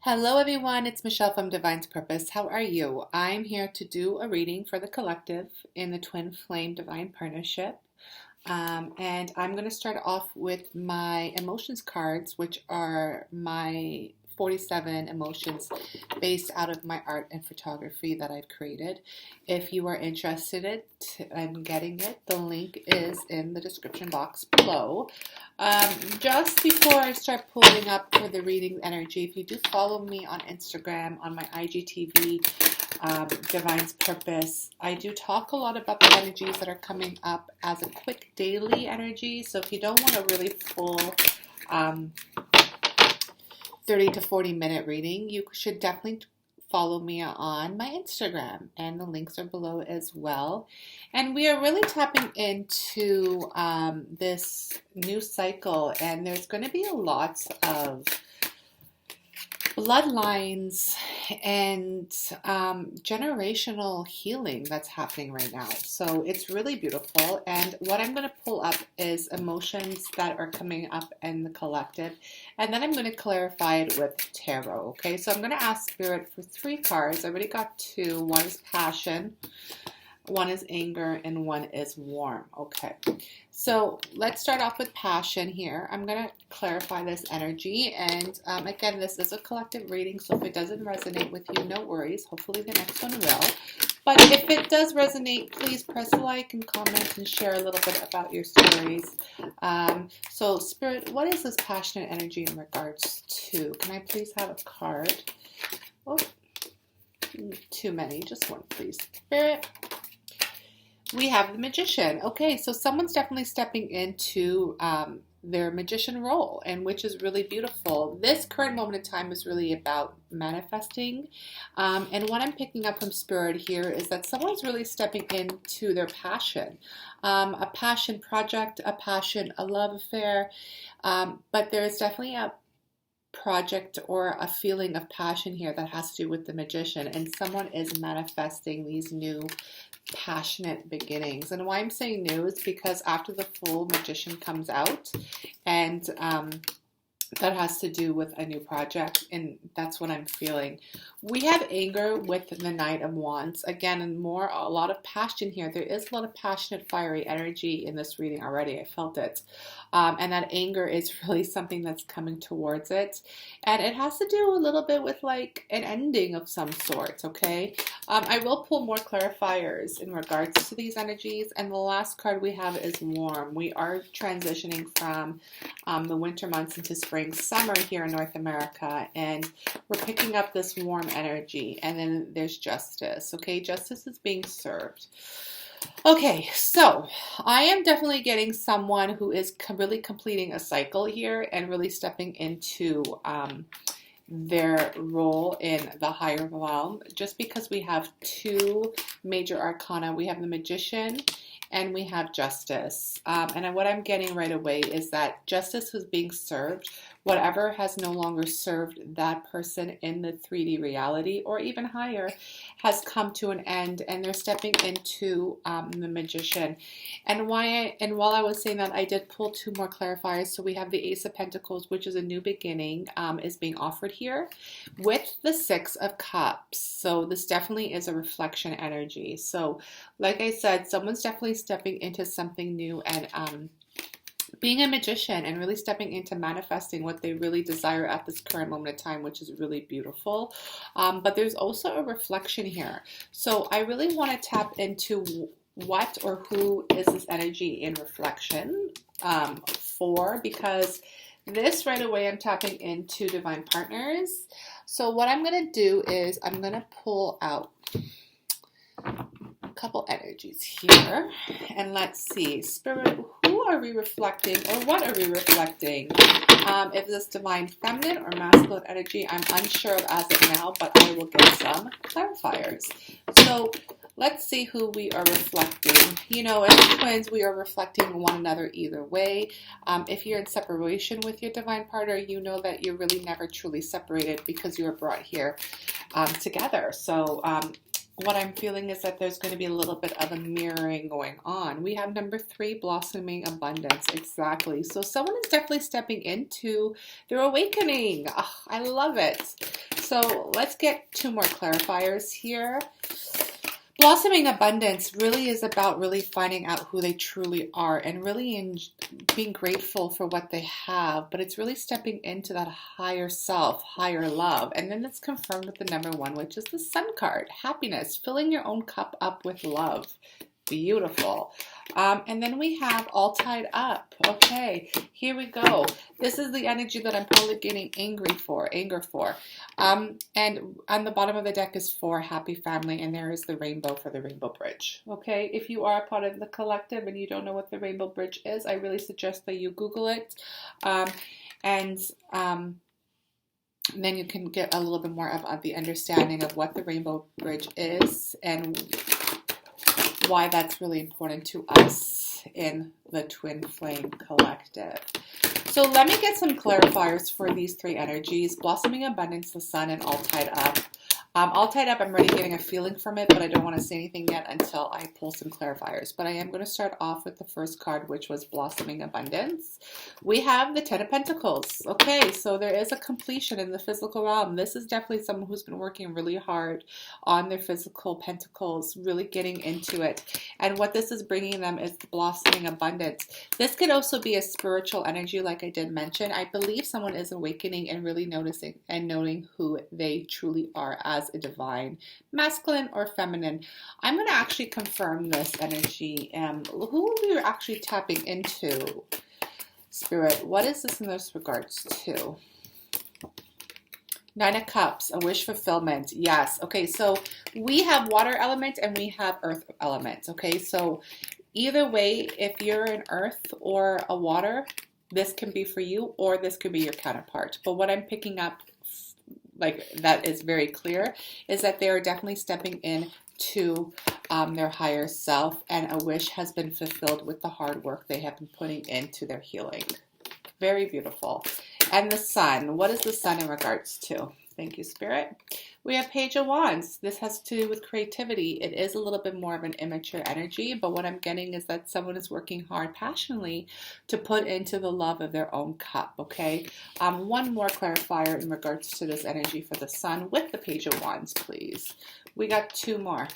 Hello, everyone. It's Michelle from Divine's Purpose. How are you? I'm here to do a reading for the collective in the Twin Flame Divine Partnership. And I'm going to start off with my emotions cards, which are my 47 emotions based out of my art and photography that I've created. If you are interested in getting it, the link is in the description box below. Just before I start pulling up for the reading energy, if you do follow me on Instagram, on my IGTV, Divine's Purpose, I do talk a lot about the energies that are coming up as a quick daily energy. So if you don't want a really full 30 to 40 minute reading, you should definitely follow me on my Instagram, and the links are below as well. And we are really tapping into this new cycle, and there's going to be a lot of bloodlines and generational healing that's happening right now. So it's really beautiful. And what I'm going to pull up is emotions that are coming up in the collective. And then I'm going to clarify it with tarot. Okay, so I'm going to ask Spirit for 3 cards. I already got 2. One is passion, one is anger, and one is warm. Okay, so let's start off with passion here. I'm going to clarify this energy, and again, this is a collective reading, so if it doesn't resonate with you, no worries. Hopefully the next one will. But if it does resonate, please press like and comment and share a little bit about your stories. So Spirit, what is this passionate energy in regards to? Can I please have a card? Oh, too many. Just one, please. Spirit. We have the Magician. Okay, so someone's definitely stepping into their magician role, and which is really beautiful. This current moment in time is really about manifesting. And what I'm picking up from Spirit here is that someone's really stepping into their passion. A passion project, a passion, a love affair. But there's definitely a project or a feeling of passion here that has to do with the Magician, and someone is manifesting these new passionate beginnings. And why I'm saying new is because after the full Magician comes out, and that has to do with a new project, and that's what I'm feeling. We have anger with the Knight of Wands again, and a lot of passion here. There is a lot of passionate, fiery energy in this reading already. I felt it. And that anger is really something that's coming towards it. And it has to do a little bit with like an ending of some sort, okay? I will pull more clarifiers in regards to these energies. And the last card we have is warm. We are transitioning from the winter months into spring, summer here in North America. And we're picking up this warm energy. And then there's justice, okay? Justice is being served. Okay, so I am definitely getting someone who is really completing a cycle here and really stepping into their role in the higher realm, just because we have 2 major arcana. We have the Magician and we have Justice. And what I'm getting right away is that justice is being served. Whatever has no longer served that person in the 3D reality or even higher has come to an end, and they're stepping into the Magician. And while I was saying that, I did pull 2 more clarifiers. So we have the Ace of Pentacles, which is a new beginning, is being offered here, with the 6 of Cups. So this definitely is a reflection energy. So like I said, someone's definitely stepping into something new and being a magician and really stepping into manifesting what they really desire at this current moment of time, which is really beautiful. But there's also a reflection here. So I really want to tap into what or who is this energy in reflection for, because this right away I'm tapping into divine partners. So what I'm going to do is I'm going to pull out a couple energies here, and let's see. Spirit, who are we reflecting, or what are we reflecting? If this divine feminine or masculine energy, I'm unsure of as of now, but I will get some clarifiers. So let's see who we are reflecting. You know, as twins, we are reflecting one another either way. If you're in separation with your divine partner, you know that you're really never truly separated because you were brought here together. So what I'm feeling is that there's going to be a little bit of a mirroring going on. We have number 3, blossoming abundance. Exactly. So someone is definitely stepping into their awakening. Oh, I love it. So let's get 2 more clarifiers here. Blossoming abundance really is about really finding out who they truly are and really being grateful for what they have, but it's really stepping into that higher self, higher love. And then it's confirmed with the number 1, which is the Sun card, happiness, filling your own cup up with love. Beautiful. And then we have all tied up. Okay, here we go. This is the energy that I'm probably getting anger for. And on the bottom of the deck is 4, happy family, and there is the rainbow for the Rainbow Bridge. Okay, if you are a part of the collective and you don't know what the Rainbow Bridge is, I really suggest that you Google it. And then you can get a little bit more of the understanding of what the Rainbow Bridge is and why that's really important to us in the Twin Flame Collective. So let me get some clarifiers for these 3 energies: blossoming abundance, the Sun, and all tied up. All tied up, I'm already getting a feeling from it, but I don't want to say anything yet until I pull some clarifiers. But I am going to start off with the first card, which was blossoming abundance. We have the 10 of Pentacles. Okay, so there is a completion in the physical realm. This is definitely someone who's been working really hard on their physical pentacles, really getting into it. And what this is bringing them is the blossoming abundance. This could also be a spiritual energy, like I did mention. I believe someone is awakening and really noticing and knowing who they truly are as a divine, masculine or feminine. I'm going to actually confirm this energy. Who are we actually tapping into? Spirit, what is this in this regards to? 9 of Cups, a wish fulfillment. Yes. Okay, so we have water element and we have earth element. Okay, so either way, if you're an earth or a water, this can be for you or this could be your counterpart. But what I'm picking up, like that is very clear, is that they are definitely stepping in to their higher self, and a wish has been fulfilled with the hard work they have been putting into their healing. Very beautiful. And the Sun, what is the Sun in regards to? Thank you, Spirit. We have Page of Wands. This has to do with creativity. It is a little bit more of an immature energy, but what I'm getting is that someone is working hard, passionately, to put into the love of their own cup, okay? One more clarifier in regards to this energy for the Sun with the Page of Wands, please. We got 2 more.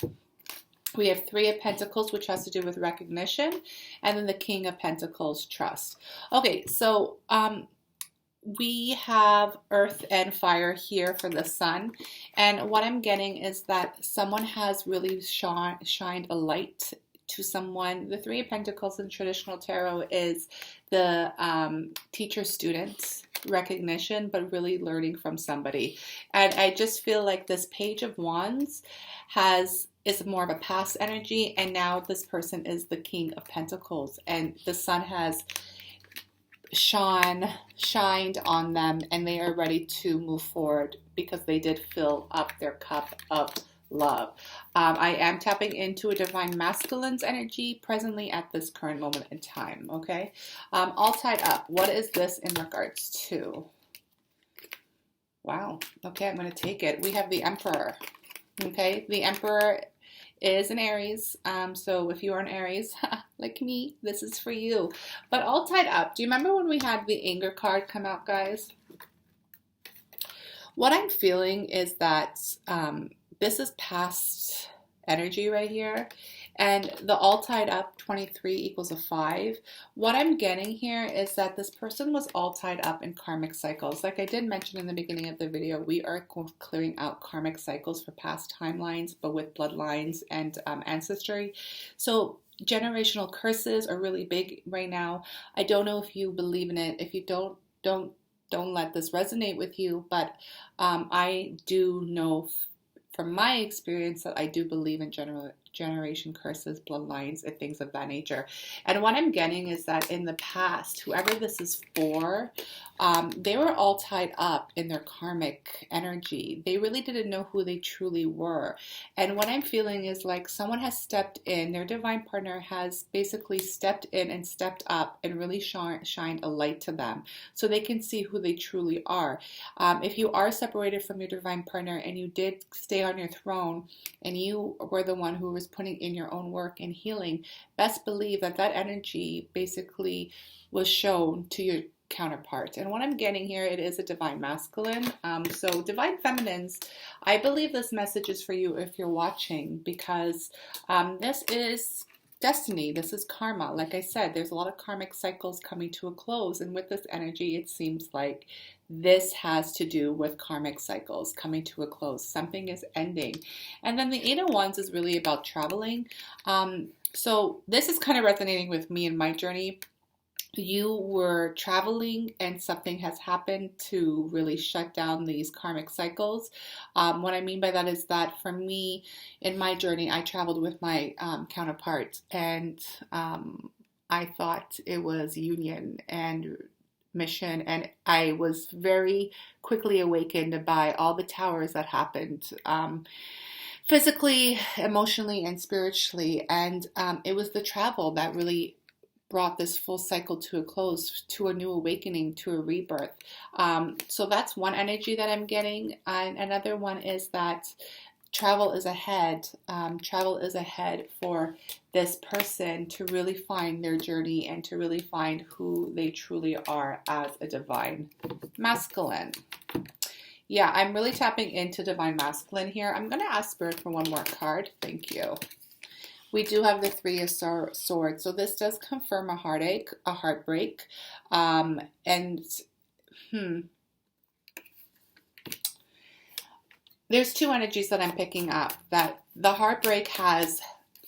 We have 3 of Pentacles, which has to do with recognition, and then the King of Pentacles, trust. Okay, so we have earth and fire here for the Sun, and what I'm getting is that someone has really shined a light to someone. The 3 of Pentacles in traditional tarot is the teacher-student recognition, but really learning from somebody. And I just feel like this Page of Wands is more of a past energy, and now this person is the King of Pentacles, and the Sun has shined on them, and they are ready to move forward because they did fill up their cup of love. I am tapping into a divine masculine's energy presently at this current moment in time. Okay, all tied up. What is this in regards to? Wow. Okay, I'm going to take it. We have the Emperor. Okay, the Emperor is an Aries, so if you are an Aries, like me, this is for you. But all tied up, do you remember when we had the anger card come out, guys? What I'm feeling is that this is past energy right here, and the all tied up 23 equals a 5. What I'm getting here is that this person was all tied up in karmic cycles. Like I did mention in the beginning of the video, we are clearing out karmic cycles for past timelines, but with bloodlines and ancestry. So generational curses are really big right now. I don't know if you believe in it. If you don't let this resonate with you, but I do know from my experience that I do believe in generation curses, bloodlines, and things of that nature. And what I'm getting is that in the past, whoever this is for, they were all tied up in their karmic energy. They really didn't know who they truly were. And what I'm feeling is like someone has stepped in, their divine partner has basically stepped in and stepped up and really shined a light to them so they can see who they truly are. If you are separated from your divine partner and you did stay on your throne and you were the one who was putting in your own work and healing, best believe that that energy basically was shown to your counterpart. And what I'm getting here, it is a divine masculine. So divine feminines, I believe this message is for you if you're watching, because this is destiny. This is karma. Like I said, there's a lot of karmic cycles coming to a close. And with this energy, it seems like this has to do with karmic cycles coming to a close. Something is ending. And then the Eight of Wands is really about traveling. So this is kind of resonating with me in my journey. You were traveling and something has happened to really shut down these karmic cycles. What I mean by that is that for me, in my journey, I traveled with my counterpart, and I thought it was union and mission, and I was very quickly awakened by all the towers that happened. Physically, emotionally, and spiritually. And it was the travel that really brought this full cycle to a close, to a new awakening, to a rebirth. So that's one energy that I'm getting. And another one is that travel is ahead. Travel is ahead for this person to really find their journey and to really find who they truly are as a divine masculine. Yeah, I'm really tapping into divine masculine here. I'm going to ask Spirit for one more card. Thank you. We do have the Three of Swords. So this does confirm a heartache, a heartbreak. There's two energies that I'm picking up. That the heartbreak has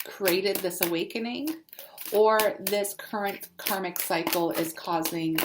created this awakening, or this current karmic cycle is causing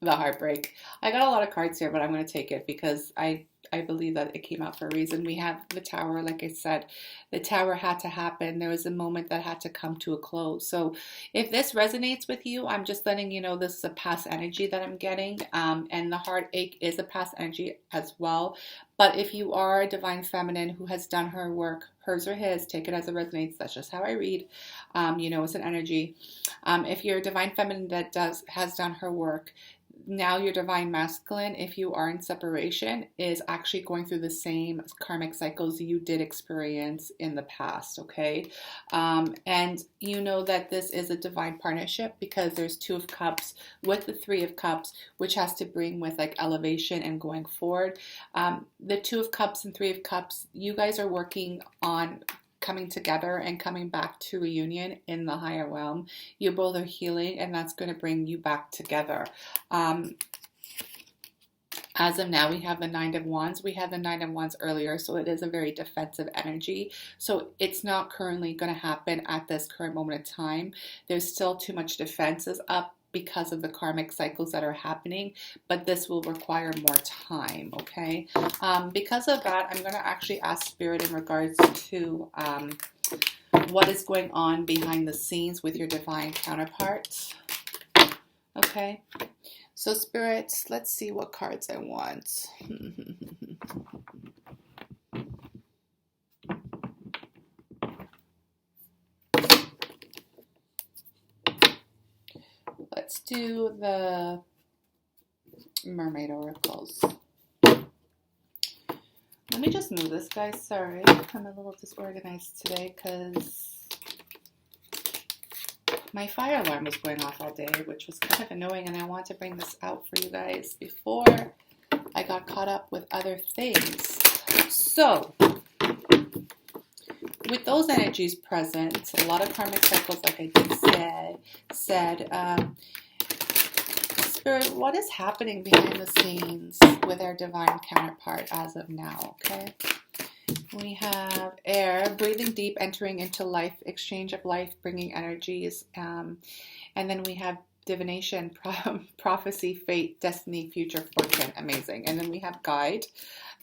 the heartbreak. I got a lot of cards here, but I'm going to take it because I believe that it came out for a reason. We have the Tower. Like I said, the Tower had to happen. There was a moment that had to come to a close. So if this resonates with you, I'm just letting you know this is a past energy that I'm getting. And the heartache is a past energy as well. But if you are a divine feminine who has done her work, hers or his, take it as it resonates. That's just how I read. It's an energy. If you're a divine feminine that has done her work, now your divine masculine, if you are in separation, is actually going through the same karmic cycles you did experience in the past, okay? And you know that this is a divine partnership because there's Two of Cups with the Three of Cups, which has to bring with like elevation and going forward. The Two of Cups and Three of Cups, you guys are working on coming together and coming back to a union in the higher realm. You both are healing, and that's going to bring you back together. As of now, we have the Nine of Wands. We had the Nine of Wands earlier, so it is a very defensive energy. So it's not currently going to happen at this current moment of time. There's still too much defenses up because of the karmic cycles that are happening, but this will require more time, okay? Because of that, I'm going to actually ask Spirit in regards to what is going on behind the scenes with your divine counterparts, okay? So Spirit, let's see what cards I want. Let's do the Mermaid Oracles. Let me just move this, guys. Sorry, I'm a little disorganized today because my fire alarm was going off all day, which was kind of annoying, and I want to bring this out for you guys before I got caught up with other things. So, with those energies present, a lot of karmic cycles, like I just said, Spirit, what is happening behind the scenes with our divine counterpart as of now, okay? We have air, breathing deep, entering into life, exchange of life, bringing energies. And then we have divination, prophecy, fate, destiny, future, fortune. Amazing. And then we have guide.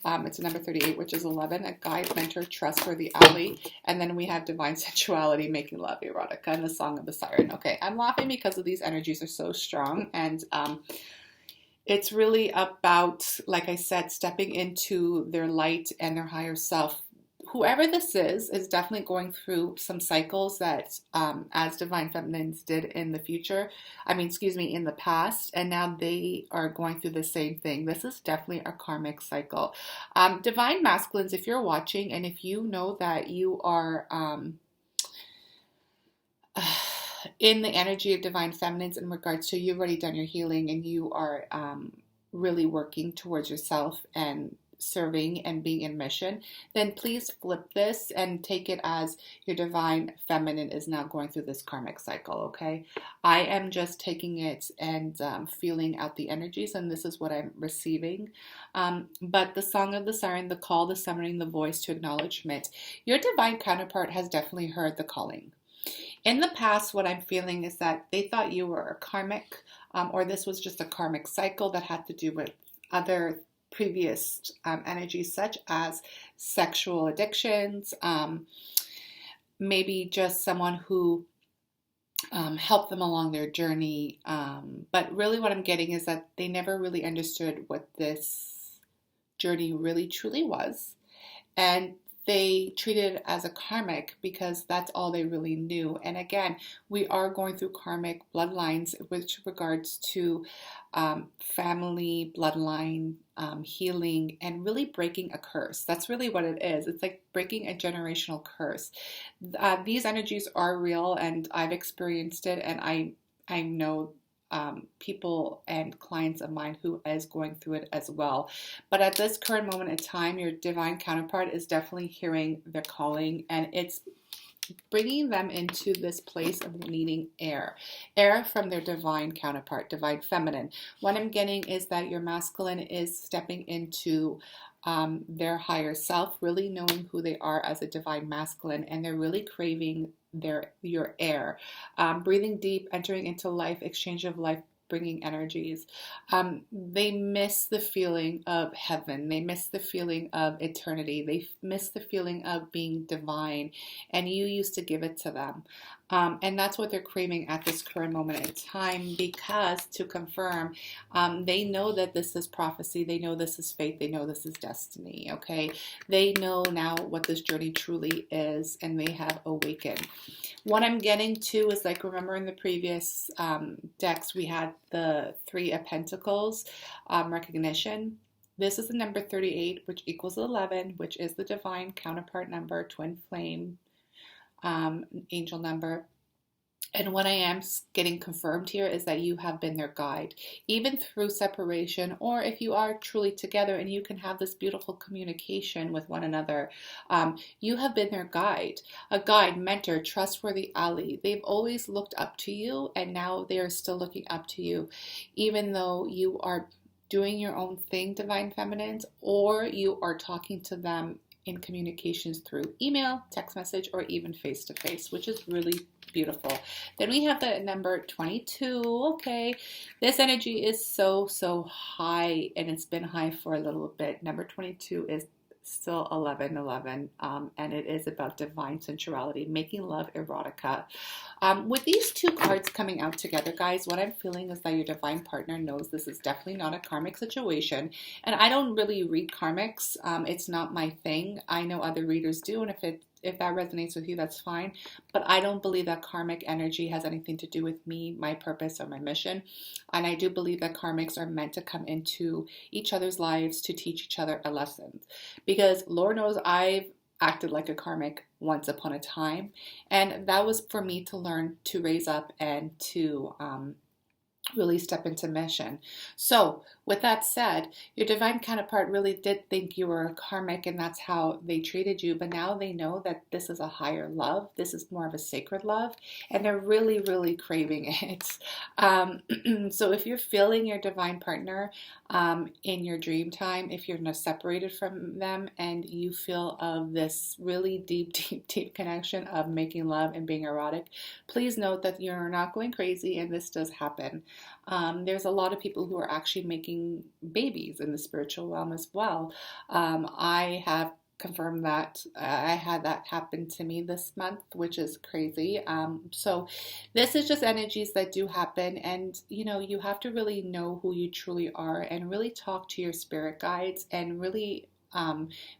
It's a number 38, which is 11. A guide, mentor, trustworthy, ally. And then we have divine sensuality, making love, erotica, and the song of the siren. Okay, I'm laughing because of these energies are so strong. And it's really about, like I said, stepping into their light and their higher self. Whoever this is definitely going through some cycles that as divine feminines did in the in the past, and now they are going through the same thing. This is definitely a karmic cycle. Divine masculines, if you're watching and if you know that you are in the energy of divine feminines in regards to you've already done your healing and you are really working towards yourself and serving and being in mission, then please flip this and take it as your divine feminine is now going through this karmic cycle, okay? I am just taking it and feeling out the energies, and this is what I'm receiving. But the song of the siren, the call, the summoning, the voice to acknowledgement, your divine counterpart has definitely heard the calling. In the past, what I'm feeling is that they thought you were a karmic, or this was just a karmic cycle that had to do with other previous energies, such as sexual addictions, maybe just someone who helped them along their journey. But really, what I'm getting is that they never really understood what this journey really truly was. And they treated it as a karmic because that's all they really knew. And again, we are going through karmic bloodlines with regards to family, bloodline, healing, and really breaking a curse. That's really what it is. It's like breaking a generational curse. These energies are real, and I've experienced it, and I know people and clients of mine who is going through it as well. But at this current moment in time, your divine counterpart is definitely hearing their calling, and it's bringing them into this place of needing air from their divine counterpart, divine feminine. What I'm getting is that your masculine is stepping into their higher self, really knowing who they are as a divine masculine, and they're really craving your air, breathing deep, entering into life, exchange of life bringing energies. They miss the feeling of heaven. They miss the feeling of eternity. They miss the feeling of being divine, and you used to give it to them. And that's what they're craving at this current moment in time, because to confirm, they know that this is prophecy. They know this is fate. They know this is destiny, okay? They know now what this journey truly is, and they have awakened. What I'm getting to is, like, remember in the previous decks, we had the Three of Pentacles recognition. This is the number 38, which equals 11, which is the divine counterpart number, twin flame angel number. And what I am getting confirmed here is that you have been their guide, even through separation, or if you are truly together and you can have this beautiful communication with one another. You have been their guide, a guide, mentor, trustworthy ally. They've always looked up to you, and now they are still looking up to you, even though you are doing your own thing, divine feminines, or you are talking to them in communications through email, text message, or even face-to-face, which is really beautiful. Then we have the number 22. Okay, this energy is so high, and it's been high for a little bit. Number 22 is still 1111, and it is about divine sensuality, making love, erotica. With these two cards coming out together, guys, what I'm feeling is that your divine partner knows this is definitely not a karmic situation. And I don't really read karmics. It's not my thing. I know other readers do, and if that resonates with you, that's fine. But I don't believe that karmic energy has anything to do with me, my purpose, or my mission. And I do believe that karmics are meant to come into each other's lives to teach each other a lesson. Because Lord knows I've acted like a karmic once upon a time. And that was for me to learn to raise up and to really step into mission. So with that said, your divine counterpart really did think you were a karmic, and that's how they treated you. But now they know that this is a higher love. This is more of a sacred love, and they're really craving it. So if you're feeling your divine partner in your dream time, if you're not separated from them and you feel of this really deep connection of making love and being erotic, please note that you're not going crazy, and this does happen. There's a lot of people who are actually making babies in the spiritual realm as well. I have confirmed that I had that happen to me this month, which is crazy. So this is just energies that do happen, and you have to really know who you truly are and really talk to your spirit guides and really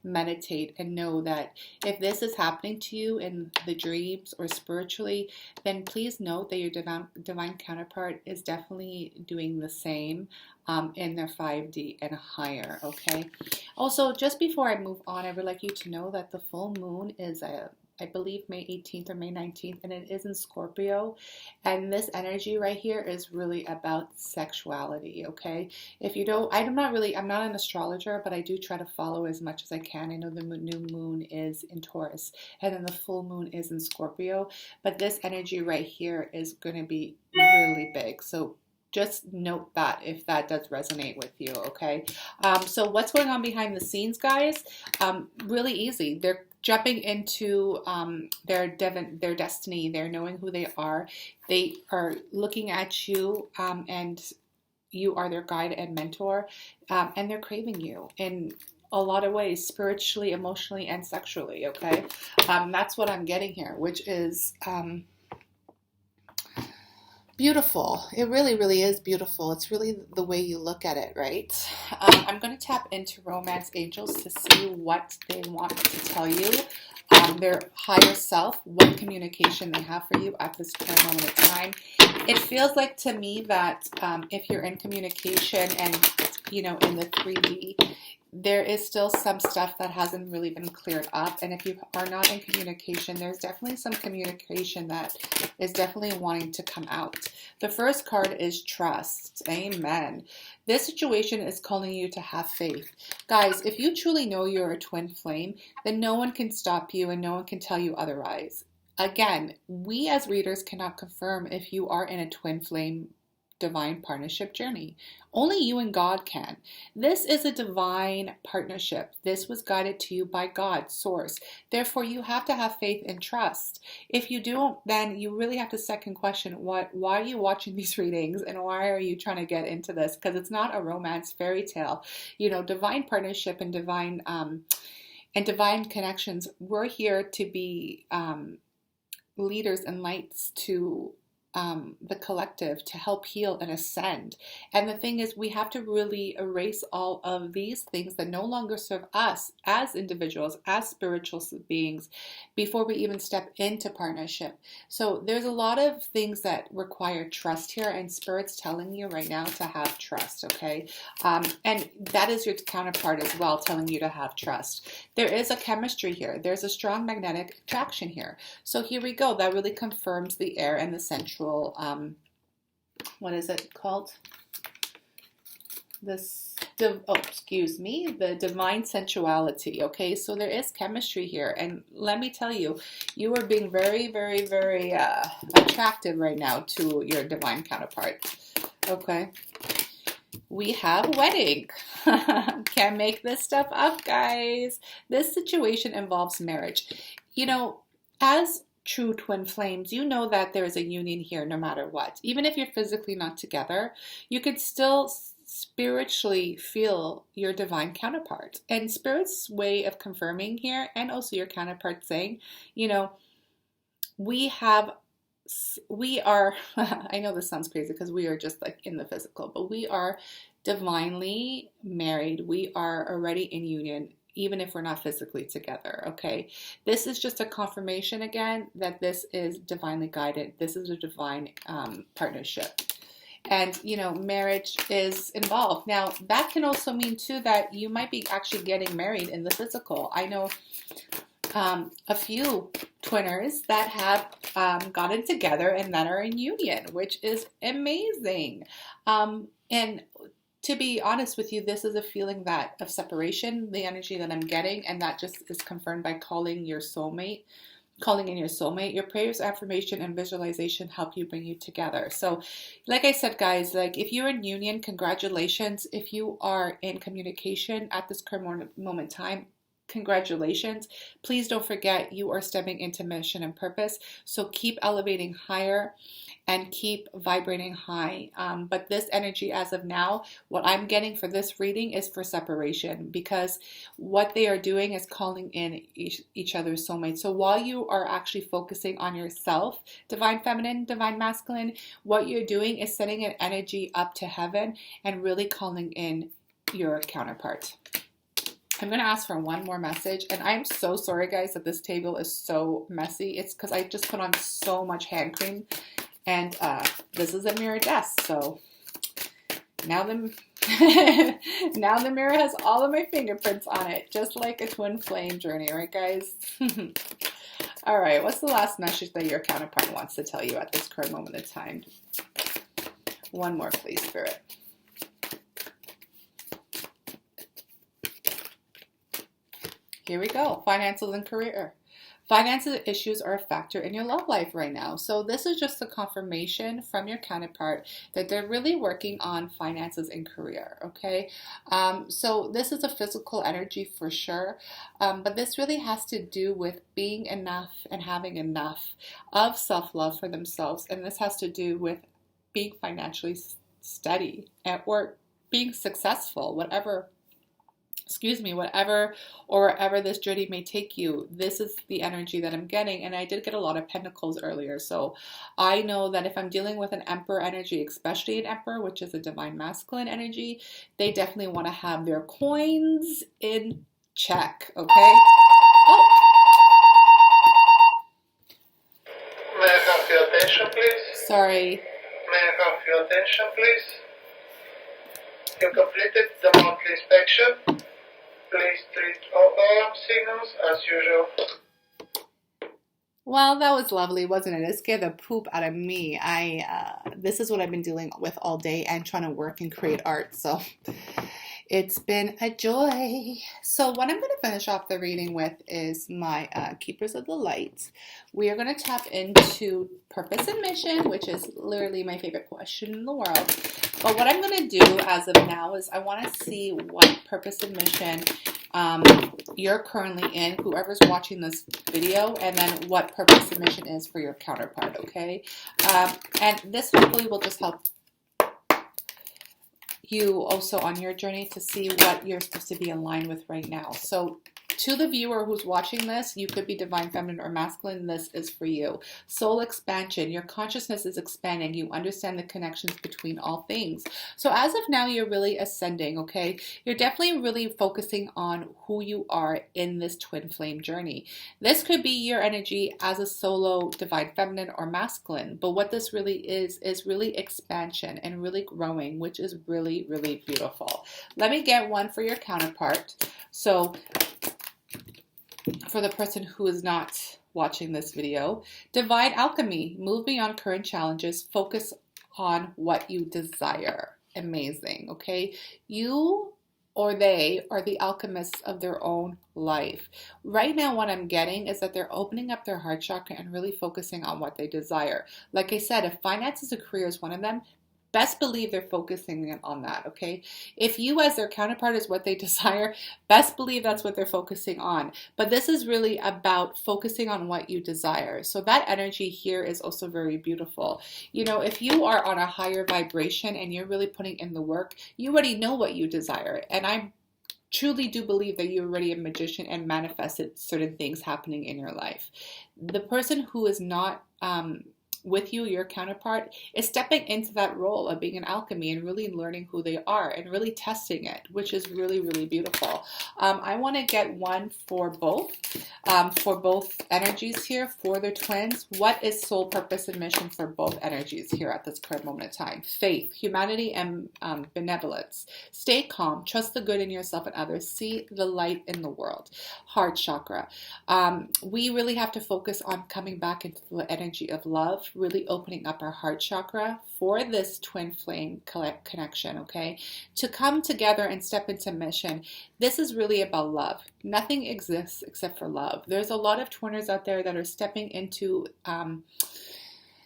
meditate and know that if this is happening to you in the dreams or spiritually, then please note that your divine counterpart is definitely doing the same in their 5D and higher, okay? Also, just before I move on, I would like you to know that the full moon is a I believe May 18th or May 19th, and it is in Scorpio. And this energy right here is really about sexuality, okay? If you don't, I'm not an astrologer, but I do try to follow as much as I can. I know the new moon is in Taurus, and then the full moon is in Scorpio, but this energy right here is going to be really big. So just note that if that does resonate with you, okay? So what's going on behind the scenes, guys? Really easy. They're jumping into their destiny. They're knowing who they are. They are looking at you, and you are their guide and mentor, and they're craving you in a lot of ways, spiritually, emotionally, and sexually, okay? That's what I'm getting here, which is beautiful. It really, really is beautiful. It's really the way you look at it, right? I'm going to tap into Romance Angels to see what they want to tell you, their higher self, what communication they have for you at this current moment of time. It feels like to me that if you're in communication and, you know, in the 3D, there is still some stuff that hasn't really been cleared up. And if you are not in communication, there's definitely some communication that is definitely wanting to come out. The first card is trust. Amen. This situation is calling you to have faith. Guys, if you truly know you're a twin flame, then no one can stop you and no one can tell you otherwise. Again, we as readers cannot confirm if you are in a twin flame divine partnership journey. Only you and God can. This is a divine partnership. This was guided to you by God, source. Therefore, you have to have faith and trust. If you don't, then you really have to second question why are you watching these readings and why are you trying to get into this? Because it's not a romance fairy tale. You know, divine partnership and divine connections. We're here to be leaders and lights to the collective, to help heal and ascend. And the thing is, we have to really erase all of these things that no longer serve us as individuals, as spiritual beings, before we even step into partnership. So there's a lot of things that require trust here, and Spirit's telling you right now to have trust, okay? And that is your counterpart as well, telling you to have trust. There is a chemistry here. There's a strong magnetic attraction here. So here we go. That really confirms the air and the central what is it called? The divine sensuality. Okay, so there is chemistry here, and let me tell you, you are being very, very, very attractive right now to your divine counterpart. Okay, we have wedding. Can't make this stuff up, guys. This situation involves marriage. You know, as true twin flames, you know that there is a union here no matter what. Even if you're physically not together, you could still spiritually feel your divine counterpart. And Spirit's way of confirming here, and also your counterpart saying, you know, we are, I know this sounds crazy because we are just like in the physical, but we are divinely married. We are already in union, even if we're not physically together, okay? This is just a confirmation again that this is divinely guided. This is a divine partnership. And, you know, marriage is involved. Now, that can also mean, too, that you might be actually getting married in the physical. I know a few twinners that have gotten together and that are in union, which is amazing. And to be honest with you, this is a feeling that of separation, the energy that I'm getting, and that just is confirmed by calling in your soulmate. Your prayers, affirmation, and visualization help you bring you together. So, like I said, guys, like if you're in union, congratulations. If you are in communication at this current moment in time, congratulations. Please don't forget you are stepping into mission and purpose. So keep elevating higher and keep vibrating high. But this energy as of now, what I'm getting for this reading is for separation, because what they are doing is calling in each other's soulmates. So while you are actually focusing on yourself, divine feminine, divine masculine, what you're doing is sending an energy up to heaven and really calling in your counterpart. I'm going to ask for one more message, and I'm so sorry, guys, that this table is so messy. It's because I just put on so much hand cream, and this is a mirror desk, so now the Now the mirror has all of my fingerprints on it, just like a twin flame journey, right, guys? All right, what's the last message that your counterpart wants to tell you at this current moment of time? One more, please, Spirit. Here we go. Finances and career. Finances issues are a factor in your love life right now. So this is just a confirmation from your counterpart that they're really working on finances and career, okay? So this is a physical energy for sure, but this really has to do with being enough and having enough of self-love for themselves. And this has to do with being financially steady or being successful, whatever or wherever this journey may take you. This is the energy that I'm getting. And I did get a lot of pentacles earlier. So I know that if I'm dealing with an emperor energy, especially an emperor, which is a divine masculine energy, they definitely want to have their coins in check. Okay. Oh. May I have your attention, please? Sorry. May I have your attention, please? You completed the monthly inspection. Please treat all alarm signals as usual. Well, that was lovely, wasn't it? It scared the poop out of me. This is what I've been dealing with all day and trying to work and create art. So it's been a joy. So what I'm going to finish off the reading with is my Keepers of the Light. We are going to tap into purpose and mission, which is literally my favorite question in the world. But what I'm going to do as of now is I want to see what purpose and mission you're currently in, whoever's watching this video, and then what purpose and mission is for your counterpart, okay? And this hopefully will just help you also on your journey to see what you're supposed to be aligned with right now. So to the viewer who's watching this, you could be divine feminine or masculine. This is for you. Soul expansion. Your consciousness is expanding. You understand the connections between all things. So as of now, you're really ascending, okay? You're definitely really focusing on who you are in this twin flame journey. This could be your energy as a solo divine feminine or masculine. But what this really is really expansion and really growing, which is really, really beautiful. Let me get one for your counterpart. So for the person who is not watching this video, divine alchemy, move beyond current challenges, focus on what you desire. Amazing, okay? You or they are the alchemists of their own life. Right now, what I'm getting is that they're opening up their heart chakra and really focusing on what they desire. Like I said, if finances and career is one of them, best believe they're focusing on that, okay? If you as their counterpart is what they desire, best believe that's what they're focusing on. But this is really about focusing on what you desire. So that energy here is also very beautiful. You know, if you are on a higher vibration and you're really putting in the work, you already know what you desire. And I truly do believe that you're already a magician and manifested certain things happening in your life. The person who is not with you, your counterpart, is stepping into that role of being an alchemy and really learning who they are and really testing it, which is really, really beautiful. I want to get one for both energies here, for the twins. What is soul purpose and mission for both energies here at this current moment of time? Faith, humanity, and benevolence. Stay calm, trust the good in yourself and others, see the light in the world. Heart chakra. We really have to focus on coming back into the energy of love, really opening up our heart chakra for this twin flame connection, okay? To come together and step into mission. This is really about love. Nothing exists except for love. There's a lot of twinners out there that are stepping into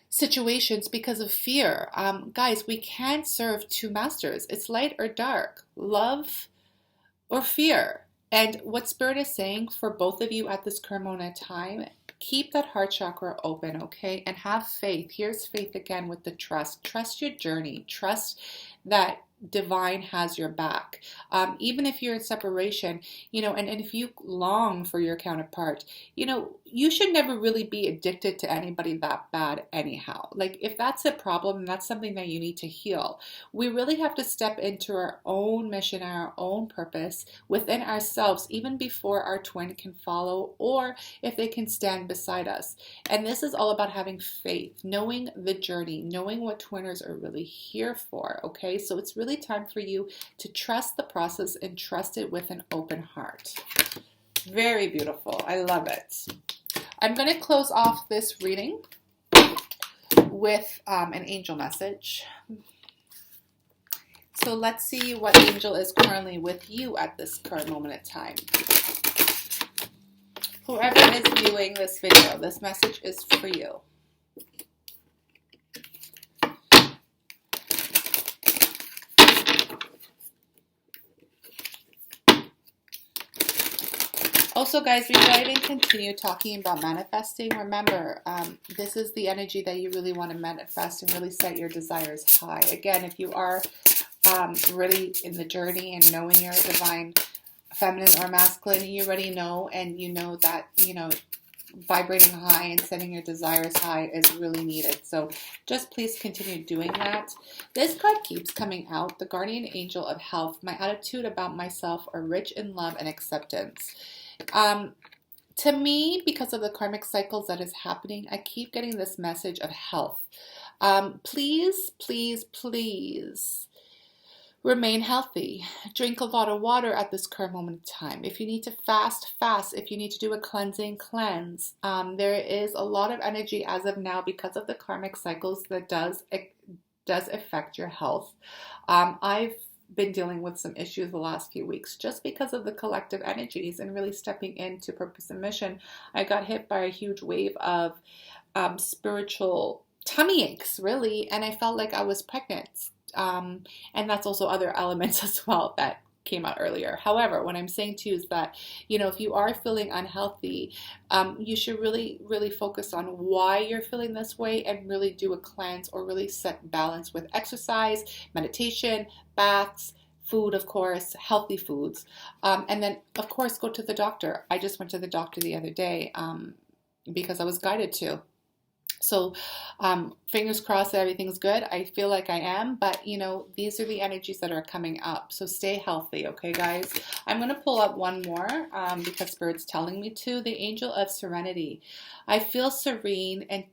situations because of fear. Guys, we can't serve two masters. It's light or dark, love or fear. And what Spirit is saying for both of you at this current moment of time, keep that heart chakra open, okay? And have faith. Here's faith again with the trust. Trust your journey. Trust that divine has your back. Even if you're in separation, you know, and if you long for your counterpart, you know, you should never really be addicted to anybody that bad anyhow. Like if that's a problem, that's something that you need to heal. We really have to step into our own mission, our own purpose within ourselves, even before our twin can follow or if they can stand beside us. And this is all about having faith, knowing the journey, knowing what twinners are really here for. Okay, so it's really time for you to trust the process and trust it with an open heart. Very beautiful. I love it. I'm going to close off this reading with an angel message. So let's see what angel is currently with you at this current moment in time. Whoever is viewing this video, this message is for you. Also, guys, before I even continue talking about manifesting, remember, this is the energy that you really want to manifest and really set your desires high. Again, if you are really in the journey and knowing your divine feminine or masculine, you already know, and you know that, vibrating high and setting your desires high is really needed. So just please continue doing that. This card keeps coming out, the guardian angel of health. My attitude about myself are rich in love and acceptance. To me, because of the karmic cycles that is happening, I keep getting this message of health. Please, please, please remain healthy. Drink a lot of water at this current moment in time. If you need to fast, fast. If you need to do a cleansing, cleanse. There is a lot of energy as of now because of the karmic cycles that does affect your health. I've been dealing with some issues the last few weeks just because of the collective energies and really stepping into purpose and mission. I got hit by a huge wave of spiritual tummy aches, really, and I felt like I was pregnant. And that's also other elements as well that came out earlier. However, what I'm saying too is that, if you are feeling unhealthy, you should really, really focus on why you're feeling this way and really do a cleanse or really set balance with exercise, meditation, baths, food, of course, healthy foods. And then, of course, go to the doctor. I just went to the doctor the other day because I was guided to. So fingers crossed that everything's good. I feel like I am, but these are the energies that are coming up. So stay healthy, okay, guys? I'm going to pull up one more because Spirit's telling me to. The Angel of Serenity. I feel serene and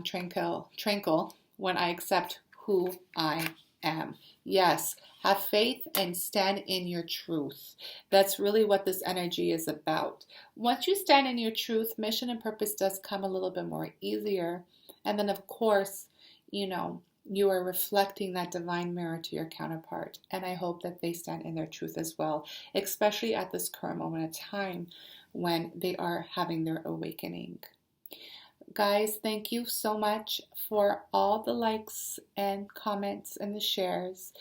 tranquil when I accept who I am. Yes, have faith and stand in your truth. That's really what this energy is about. Once you stand in your truth, mission and purpose does come a little bit more easier. And then, of course, you are reflecting that divine mirror to your counterpart. And I hope that they stand in their truth as well, especially at this current moment of time when they are having their awakening. Guys, thank you so much for all the likes and comments and the shares.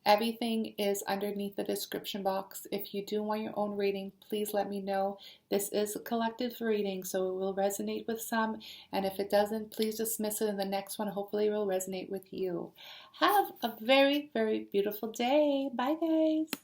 Everything is underneath the description box. If you do want your own reading, please let me know. This is a collective reading, so it will resonate with some. And if it doesn't, please dismiss it, and the next one hopefully will resonate with you. Have a very, very beautiful day. Bye, guys.